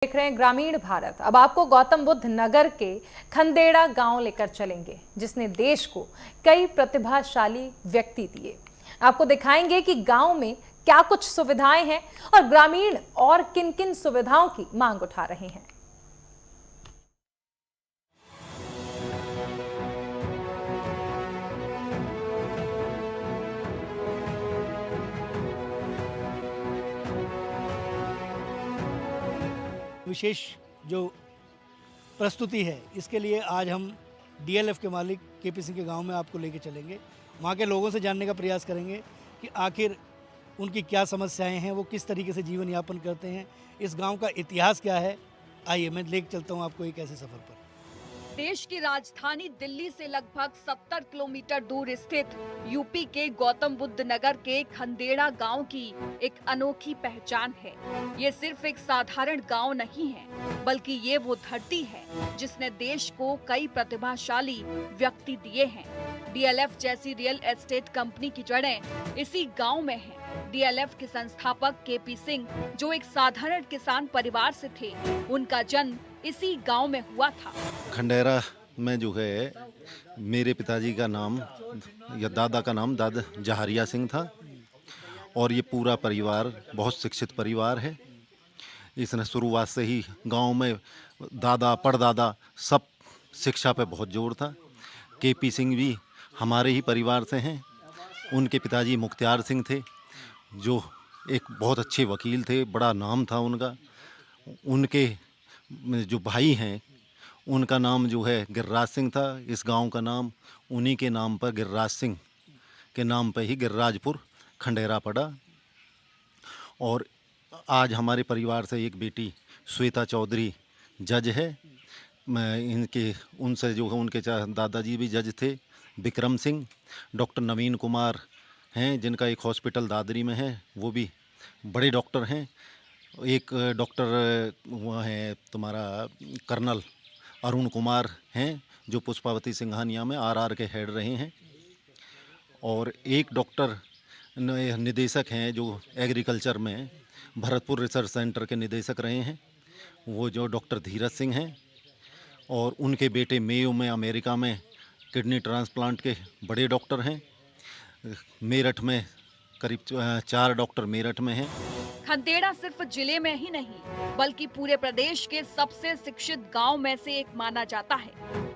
देख रहे हैं ग्रामीण भारत। अब आपको गौतम बुद्ध नगर के खंदेड़ा गांव लेकर चलेंगे, जिसने देश को कई प्रतिभाशाली व्यक्ति दिए। आपको दिखाएंगे कि गांव में क्या कुछ सुविधाएं हैं और ग्रामीण और किन किन सुविधाओं की मांग उठा रहे हैं। विशेष जो प्रस्तुति है, इसके लिए आज हम डीएलएफ के मालिक केपी सिंह के गांव में आपको लेके चलेंगे। वहाँ के लोगों से जानने का प्रयास करेंगे कि आखिर उनकी क्या समस्याएं हैं, वो किस तरीके से जीवन यापन करते हैं, इस गांव का इतिहास क्या है। आइए मैं लेके चलता हूँ आपको एक ऐसे सफ़र पर। देश की राजधानी दिल्ली से लगभग 70 किलोमीटर दूर स्थित यूपी के गौतम बुद्ध नगर के खंदेड़ा गांव की एक अनोखी पहचान है। ये सिर्फ एक साधारण गांव नहीं है, बल्कि ये वो धरती है जिसने देश को कई प्रतिभाशाली व्यक्ति दिए हैं। डीएलएफ जैसी रियल एस्टेट कंपनी की जड़ें इसी गांव में हैं। डीएलएफ के संस्थापक केपी सिंह, जो एक साधारण किसान परिवार से थे, उनका जन्म इसी गांव में हुआ था। खंडेरा में जो है मेरे पिताजी का नाम या दादा का नाम दादा जहारिया सिंह था और ये पूरा परिवार बहुत शिक्षित परिवार है। इसने शुरुआत से ही गांव में दादा परदादा सब शिक्षा पे बहुत जोर था। केपी सिंह भी हमारे ही परिवार से हैं। उनके पिताजी मुख्तियार सिंह थे, जो एक बहुत अच्छे वकील थे, बड़ा नाम था उनका। उनके जो भाई हैं उनका नाम जो है गिरिराज सिंह था। इस गांव का नाम उन्हीं के नाम पर, गिरिराज सिंह के नाम पर ही गिरिराजपुर खंडेरा पड़ा। और आज हमारे परिवार से एक बेटी श्वेता चौधरी जज है। मैं इनके उनसे जो है उनके दादाजी भी जज थे, विक्रम सिंह। डॉक्टर नवीन कुमार हैं जिनका एक हॉस्पिटल दादरी में है, वो भी बड़े डॉक्टर हैं। एक डॉक्टर वह है तुम्हारा कर्नल अरुण कुमार हैं, जो पुष्पावती सिंघानिया में आरआर के हेड रहे हैं। और एक डॉक्टर निदेशक हैं जो एग्रीकल्चर में भरतपुर रिसर्च सेंटर के निदेशक रहे हैं, वो जो डॉक्टर धीरज सिंह हैं। और उनके बेटे मेयो में अमेरिका में किडनी ट्रांसप्लांट के बड़े डॉक्टर हैं। मेरठ में करीब 4 डॉक्टर मेरठ में हैं। खंदेड़ा सिर्फ जिले में ही नहीं, बल्कि पूरे प्रदेश के सबसे शिक्षित गांव में से एक माना जाता है।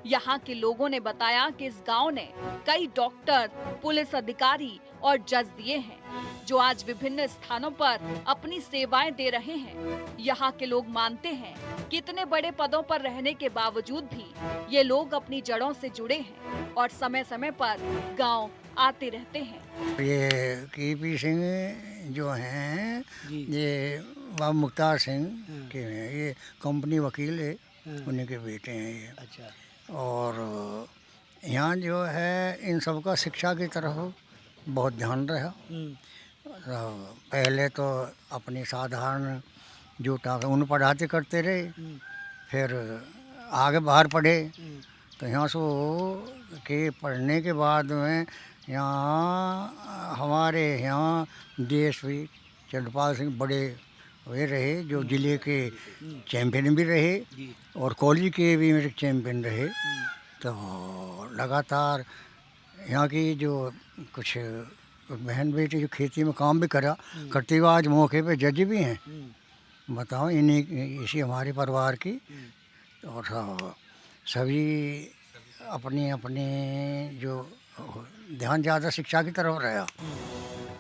यहाँ के लोगों ने बताया कि इस गांव ने कई डॉक्टर, पुलिस अधिकारी और जज दिए हैं, जो आज विभिन्न स्थानों पर अपनी सेवाएं दे रहे हैं। यहाँ के लोग मानते हैं कि इतने बड़े पदों पर रहने के बावजूद भी ये लोग अपनी जड़ों से जुड़े हैं और समय समय पर गांव आते रहते हैं। ये केपी सिंह जो हैं, ये बाबा मुख्तार सिंह के हैं, ये कंपनी वकील है, उन्हीं के बेटे हैं ये। अच्छा। और यहाँ जो है इन सबका शिक्षा की तरफ बहुत ध्यान रहा। पहले तो अपनी साधारण जो था उन पढ़ाते करते रहे, फिर आगे बाहर पढ़े। तो यहाँ से के पढ़ने के बाद में यहाँ हमारे यहाँ देश भी चंद्रपाल सिंह बड़े वे रहे, जो जिले के चैम्पियन भी रहे और कॉलेज के भी मेरे चैम्पियन रहे। तो लगातार यहाँ की जो कुछ बहन बेटी जो खेती में काम भी करती हुआ आज मौके पे जज भी हैं। बताओ, इसी हमारे परिवार की। और सभी अपनी अपनी जो ध्यान ज़्यादा शिक्षा की तरफ रहा।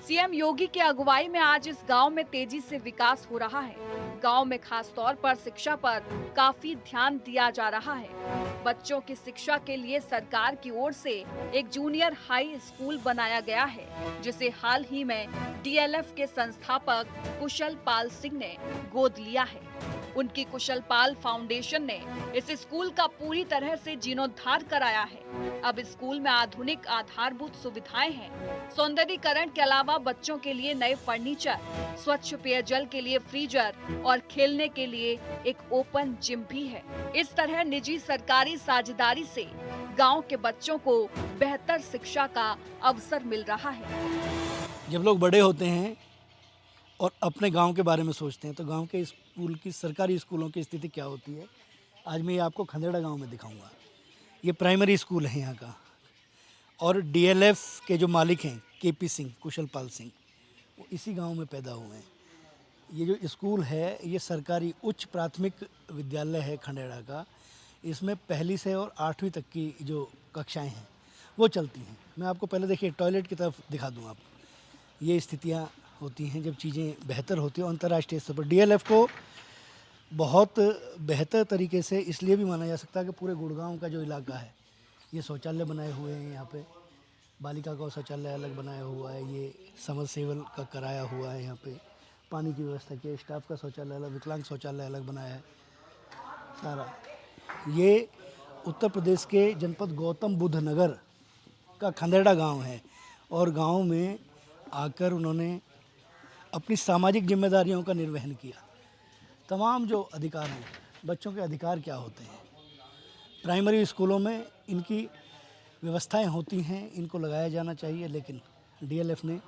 सीएम योगी की अगुवाई में आज इस गांव में तेजी से विकास हो रहा है। गांव में खास तौर पर शिक्षा पर काफी ध्यान दिया जा रहा है। बच्चों की शिक्षा के लिए सरकार की ओर से एक जूनियर हाई स्कूल बनाया गया है, जिसे हाल ही में डीएलएफ के संस्थापक कुशल पाल सिंह ने गोद लिया है। उनकी कुशल पाल फाउंडेशन ने इस स्कूल का पूरी तरह से जीर्णोद्धार कराया है। अब स्कूल में आधुनिक आधारभूत सुविधाएं हैं। सौंदर्यीकरण के अलावा बच्चों के लिए नए फर्नीचर, स्वच्छ पेयजल के लिए फ्रीजर और खेलने के लिए एक ओपन जिम भी है। इस तरह निजी सरकारी साझेदारी से गांव के बच्चों को बेहतर शिक्षा का अवसर मिल रहा है। जब लोग बड़े होते हैं और अपने गांव के बारे में सोचते हैं तो गांव के स्कूल की सरकारी स्कूलों की स्थिति क्या होती है, आज मैं ये आपको खंदेड़ा गांव में दिखाऊंगा। ये प्राइमरी स्कूल है यहाँ का, और डीएलएफ के जो मालिक हैं केपी सिंह, कुशल पाल सिंह, वो इसी गांव में पैदा हुए हैं। ये जो स्कूल है ये सरकारी उच्च प्राथमिक विद्यालय है खंडेड़ा का। इसमें पहली से और 8वीं तक की जो कक्षाएं हैं वो चलती हैं। मैं आपको पहले देखिए टॉयलेट की तरफ दिखा दूँ आपको। ये स्थितियाँ होती हैं जब चीज़ें बेहतर होती हैं अंतर्राष्ट्रीय स्तर पर। डीएलएफ को बहुत बेहतर तरीके से इसलिए भी माना जा सकता है कि पूरे गुड़गांव का जो इलाका है ये शौचालय बनाए हुए हैं। यहाँ पे बालिका का शौचालय अलग बनाया हुआ है, ये समरसेबल का कराया हुआ है, यहाँ पे पानी की व्यवस्था की है, स्टाफ का शौचालय अलग, विकलांग शौचालय अलग बनाया है सारा। ये उत्तर प्रदेश के जनपद गौतम बुद्ध नगर का खंदेड़ा गांव है, और गांव में आकर उन्होंने अपनी सामाजिक जिम्मेदारियों का निर्वहन किया। तमाम जो अधिकार हैं, बच्चों के अधिकार क्या होते हैं, प्राइमरी स्कूलों में इनकी व्यवस्थाएं होती हैं, इनको लगाया जाना चाहिए। लेकिन डीएलएफ ने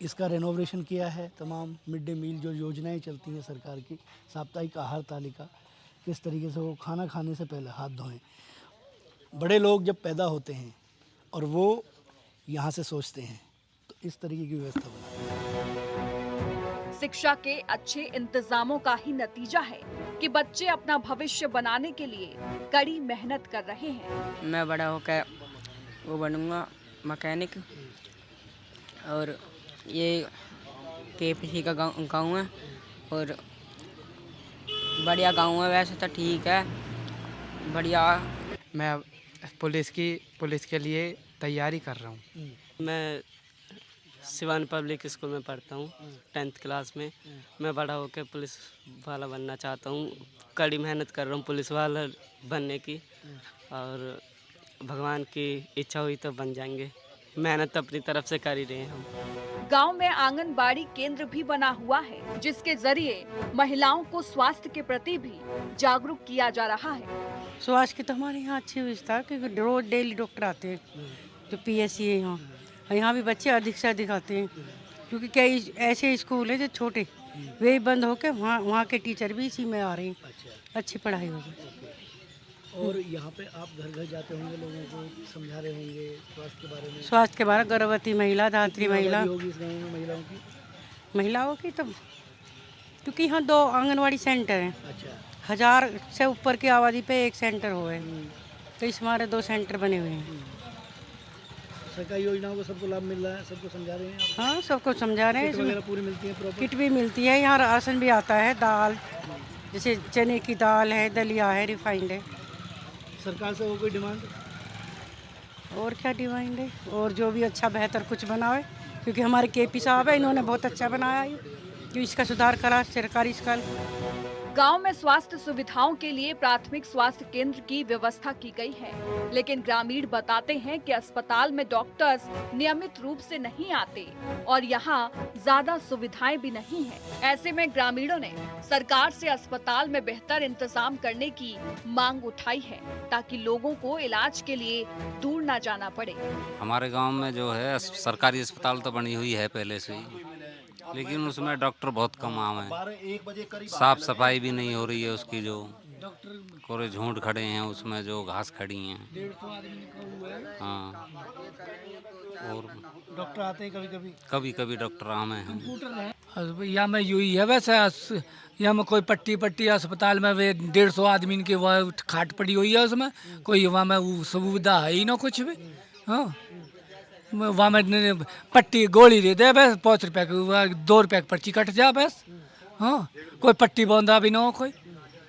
इसका रेनोवेशन किया है। तमाम मिड डे मील जो योजनाएं चलती हैं सरकार की, साप्ताहिक आहार तालिका, किस तरीके से वो खाना खाने से पहले हाथ धोएं। बड़े लोग जब पैदा होते हैं और वो यहाँ से सोचते हैं तो इस तरीके की व्यवस्था बनाई। शिक्षा के अच्छे इंतजामों का ही नतीजा है कि बच्चे अपना भविष्य बनाने के लिए कड़ी मेहनत कर रहे हैं। मैं बड़ा होकर वो बनूंगा मैकेनिक। और ये केपीसी का गाँव है और बढ़िया गाँव है, वैसे तो ठीक है, बढ़िया। मैं पुलिस के लिए तैयारी कर रहा हूँ। मैं सिवान पब्लिक स्कूल में पढ़ता हूँ 10th क्लास में। मैं बड़ा होकर पुलिस वाला बनना चाहता हूँ। कड़ी मेहनत कर रहा हूँ पुलिस वाला बनने की, और भगवान की इच्छा हुई तो बन जाएंगे। मेहनत अपनी तरफ से कर ही रहे हैं हम। गांव में आंगनबाड़ी केंद्र भी बना हुआ है, जिसके जरिए महिलाओं को स्वास्थ्य के प्रति भी जागरूक किया जा रहा है। स्वास्थ्य की तो हमारे यहाँ अच्छी व्यवस्था है, क्योंकि रोज डेली डॉक्टर आते हैं, जो पीएससी है यहाँ। यहाँ भी बच्चे अधिक से अधिक आते हैं, क्योंकि कई ऐसे स्कूल हैं जो छोटे, वे बंद होकर वहाँ के टीचर भी इसी में आ रहे हैं। अच्छी पढ़ाई होगी। और यहाँ पे आप घर घर जाते होंगे, लोगों को समझा रहे होंगे स्वास्थ्य के बारे में। स्वास्थ्य के बारे में, गर्भवती महिला, धात्री महिला, होगी इस गाँव में महिलाओं की तो, क्योंकि यहाँ 2 आंगनवाड़ी सेंटर हैं। अच्छा। 1000 से ऊपर की आबादी पे 1 सेंटर हुए, तो इस हमारे 2 सेंटर बने हुए हैं। सरकारी योजनाओं को सबको लाभ मिल रहा है, सबको समझा रहे हैं आप? हाँ, सबको समझा रहे हैं। किट वगैरह पूरी मिलती है प्रॉपर? किट भी मिलती है, यहाँ राशन भी आता है, दाल जैसे चने की दाल है, दलिया है, रिफाइंड है। सरकार से वो कोई डिमांड? और क्या डिमांड है, और जो भी अच्छा बेहतर कुछ बनावे, क्योंकि हमारे केपी साहब है, इन्होंने बहुत अच्छा बनाया है, जो इसका सुधार करा सरकारी स्कूल। गांव में स्वास्थ्य सुविधाओं के लिए प्राथमिक स्वास्थ्य केंद्र की व्यवस्था की गई है, लेकिन ग्रामीण बताते हैं कि अस्पताल में डॉक्टर्स नियमित रूप से नहीं आते और यहाँ ज्यादा सुविधाएं भी नहीं है। ऐसे में ग्रामीणों ने सरकार से अस्पताल में बेहतर इंतजाम करने की मांग उठाई है, ताकि लोगों को इलाज के लिए दूर न जाना पड़े। हमारे गाँव में जो है सरकारी अस्पताल तो बनी हुई है पहले से ही, लेकिन उसमें डॉक्टर बहुत कम आम हैं। साफ सफाई भी नहीं हो रही है उसकी, जो कोरे झूंड खड़े हैं उसमें, जो घास खड़ी हैं। 150 आदमी का हुआ है। हाँ, और डॉक्टर आते हैं कभी कभी डॉक्टर आम हैं। यहाँ में यही है, वैसे यहाँ में कोई पट्टी अस्पताल में वे 150 आदमी की वह खाट पड़ी हुई है, उसमें कोई वहाँ में सुविधा है ही ना कुछ भी। हाँ, वहाँ में पट्टी गोली दे दे बस, 5 रुपये की, 2 रुपये की पर्ची कट जा बस। हाँ, कोई पट्टी बांधा भी ना हो कोई।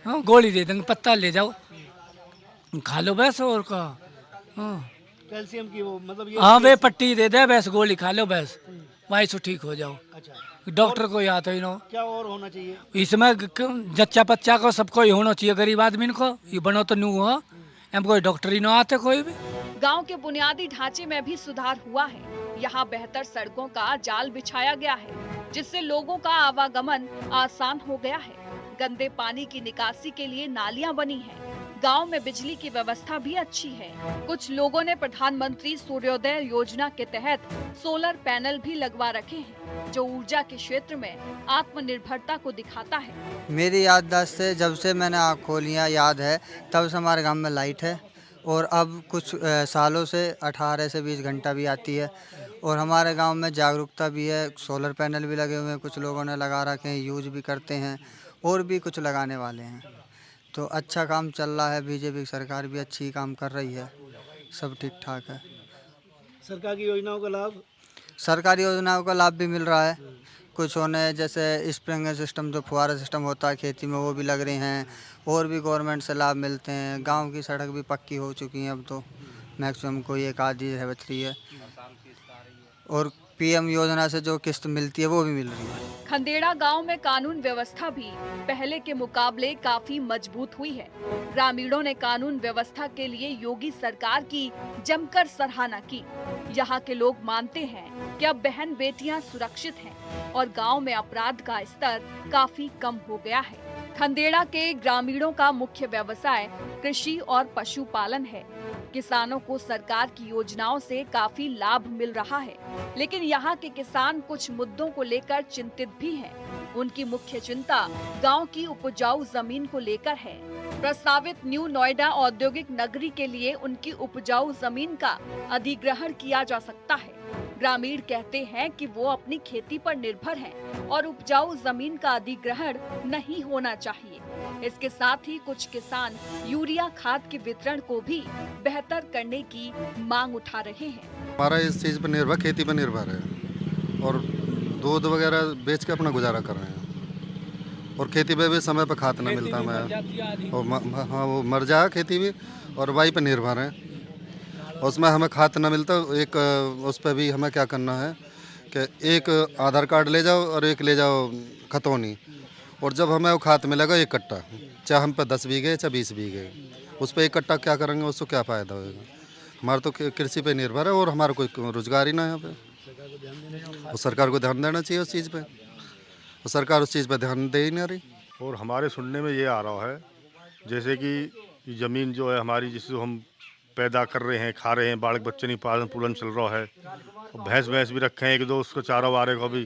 हाँ, गोली दे देंगे, पत्ता ले जाओ खा लो बस, और का। हाँ, कैल्शियम की वो मतलब ये। हाँ, वे पट्टी दे दे बस, गोली खा लो बस, वहीं से ठीक हो जाओ। अच्छा। डॉक्टर को आता ही ना। क्या और होना चाहिए इसमें? जच्चा बच्चा को सबको ही होना चाहिए, गरीब आदमी को ये बनो तो नू हो, हम कोई डॉक्टर ही ना आते कोई भी। गांव के बुनियादी ढांचे में भी सुधार हुआ है। यहाँ बेहतर सड़कों का जाल बिछाया गया है, जिससे लोगों का आवागमन आसान हो गया है। गंदे पानी की निकासी के लिए नालियां बनी हैं। गांव में बिजली की व्यवस्था भी अच्छी है। कुछ लोगों ने प्रधानमंत्री सूर्योदय योजना के तहत सोलर पैनल भी लगवा रखे हैं, जो ऊर्जा के क्षेत्र में आत्मनिर्भरता को दिखाता है। मेरी याददाश्त से जब से मैंने आँख खोलियाँ याद है तब से हमारे गांव में लाइट है और अब कुछ सालों से 18 से 20 घंटा भी आती है और हमारे गांव में जागरूकता भी है। सोलर पैनल भी लगे हुए हैं, कुछ लोगों ने लगा रखे हैं, यूज भी करते हैं और भी कुछ लगाने वाले हैं। तो अच्छा काम चल रहा है, बीजेपी सरकार भी अच्छी काम कर रही है, सब ठीक ठाक है। सरकार की योजनाओं का लाभ, सरकारी योजनाओं का लाभ भी मिल रहा है। कुछ होने जैसे स्प्रिंकलर सिस्टम जो फुहारा सिस्टम होता है खेती में, वो भी लग रहे हैं और भी गवर्नमेंट से लाभ मिलते हैं। गांव की सड़क भी पक्की हो चुकी हैं, अब तो मैक्सिमम कोई एक आधी है बचती है और पीएम योजना से जो किस्त मिलती है वो भी मिल रही है। खंदेड़ा गांव में कानून व्यवस्था भी पहले के मुकाबले काफी मजबूत हुई है। ग्रामीणों ने कानून व्यवस्था के लिए योगी सरकार की जमकर सराहना की। यहाँ के लोग मानते हैं कि अब बहन बेटियां सुरक्षित हैं और गांव में अपराध का स्तर काफी कम हो गया है। खंदेड़ा के ग्रामीणों का मुख्य व्यवसाय कृषि और पशुपालन है। किसानों को सरकार की योजनाओं से काफी लाभ मिल रहा है, लेकिन यहाँ के किसान कुछ मुद्दों को लेकर चिंतित भी हैं। उनकी मुख्य चिंता गांव की उपजाऊ जमीन को लेकर है। प्रस्तावित न्यू नोएडा औद्योगिक नगरी के लिए उनकी उपजाऊ जमीन का अधिग्रहण किया जा सकता है। ग्रामीण कहते हैं कि वो अपनी खेती पर निर्भर हैं और उपजाऊ जमीन का अधिग्रहण नहीं होना चाहिए। इसके साथ ही कुछ किसान यूरिया खाद के वितरण को भी बेहतर करने की मांग उठा रहे हैं। हमारा इस चीज़ पर निर्भर, खेती पर निर्भर है और दूध वगैरह बेच के अपना गुजारा कर रहे हैं और खेती पे भी समय पर खाद न मिलता है और हाँ वो मर जाए खेती भी और वाई पर निर्भर है। उसमें हमें खाद न मिलता, एक उस पर भी हमें क्या करना है कि एक आधार कार्ड ले जाओ और एक ले जाओ खतौनी, और जब हमें वो खाद मिलेगा एक कट्टा, चाहे हम पे 10 बीघे चाहे 20 बीघे, उस पर एक कट्टा क्या करेंगे, उसको क्या फ़ायदा होगा। हमारा तो कृषि पे निर्भर है और हमारा कोई रोजगार ही ना है यहाँ पे। और सरकार को ध्यान देना चाहिए उस चीज़ पे, और सरकार उस चीज़ पे ध्यान दे ही नहीं रही। और हमारे सुनने में ये आ रहा है जैसे कि ज़मीन जो है हमारी, जिसको हम पैदा कर रहे हैं, खा रहे हैं, बालक बच्चे नहीं पालन पुलन चल रहा है, भैंस भी रखे हैं, एक दो उसको चारा वारे को भी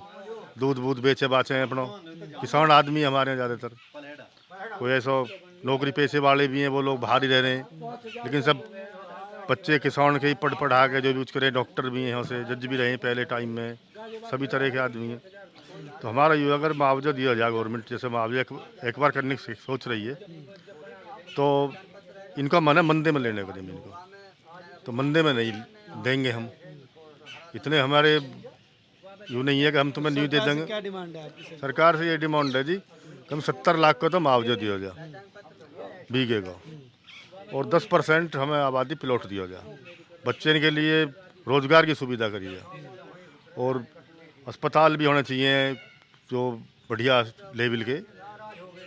दूध बूध बेचे बाचे हैं। अपना किसान आदमी हमारे यहाँ ज़्यादातर, कोई ऐसा नौकरी पैसे वाले भी हैं, वो लोग बाहर ही रह रहे हैं, लेकिन सब बच्चे किसान के ही पढ़ा के जो यूज करें, डॉक्टर भी हैं यहाँ से, जज भी रहे हैं पहले टाइम में, सभी तरह के आदमी हैं। तो हमारा ये अगर मुआवजा दिया जाए, गवर्नमेंट जैसे मुआवजा एक बार करने की सोच रही है, तो इनका मन है मंदे में लेने को ज़मीन को, तो मंदे में नहीं देंगे हम। इतने हमारे यूँ नहीं है कि हम तुम्हें न्यू दे देंगे। क्या डिमांड है आपकी? सरकार से ये डिमांड है जी, कम 70 लाख का तो मुआवजा दिया जाए बीघे का, और 10% हमें आबादी प्लॉट दिया जाए, बच्चे के लिए रोजगार की सुविधा करी जाए, और अस्पताल भी होने चाहिए जो बढ़िया लेवल के,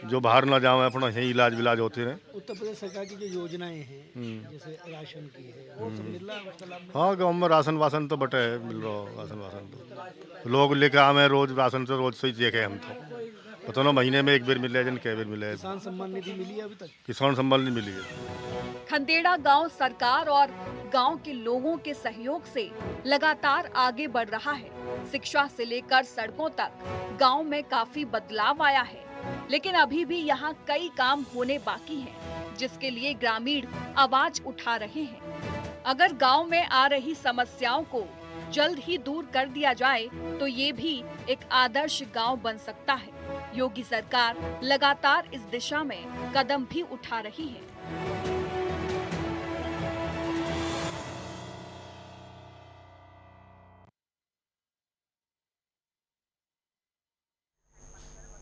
जो बाहर ना जाओ, अपना यही इलाज विलाज होते रहे। उत्तर प्रदेश सरकार की जो योजनाएं हैं जैसे राशन की है, वो सब मिल रहा है उसका लाभ? हाँ, गाँव में राशन वासन तो बटे है, मिल रहा है राशन वासन, तो लोग लेके आए रोज राशन से, रोज से ही देखे हम तो पता ना महीने में एक बार मिले जन कै बार मिले। किसान सम्मान निधि मिली है अभी तक? किसान सम्मान निधि मिली है। खंदेड़ा गांव सरकार और गांव के लोगों के सहयोग से लगातार आगे बढ़ रहा है। शिक्षा से लेकर सड़कों तक गांव में काफी बदलाव आया है, लेकिन अभी भी यहाँ कई काम होने बाकी हैं, जिसके लिए ग्रामीण आवाज उठा रहे हैं। अगर गांव में आ रही समस्याओं को जल्द ही दूर कर दिया जाए तो ये भी एक आदर्श गांव बन सकता है। योगी सरकार लगातार इस दिशा में कदम भी उठा रही है।